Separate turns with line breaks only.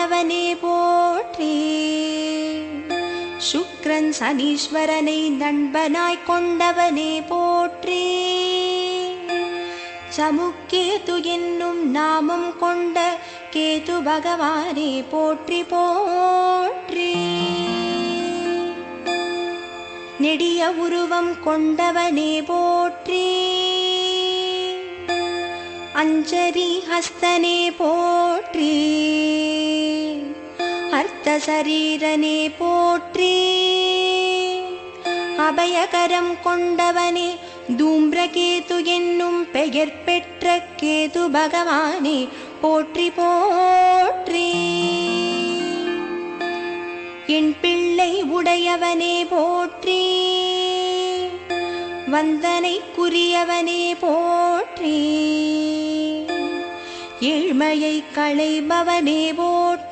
கொண்டவனே போற்றி. சுக்ரன் சனீஸ்வரனை நண்பனாய் கொண்டவனே போற்றி. சமுக்கேது என்னும் நாமம் கொண்ட கேது பகவானே போற்றி போற்றி. நெடிய உருவம் கொண்டவனே போற்றி. அஞ்சரி ஹஸ்தனே போற்றி. அர்த்த சரீரனே போற்றி. அபயகரம் கொண்டவனே தூம்ரகேது என்னும் பெயர் பெற்ற கேது பகவானே போற்றி போற்றி. என் பிள்ளை உடையவனே போற்றி. வந்தனைக்குரியவனே போற்றி. ஏழ்மையை களைபவனே போற்றி.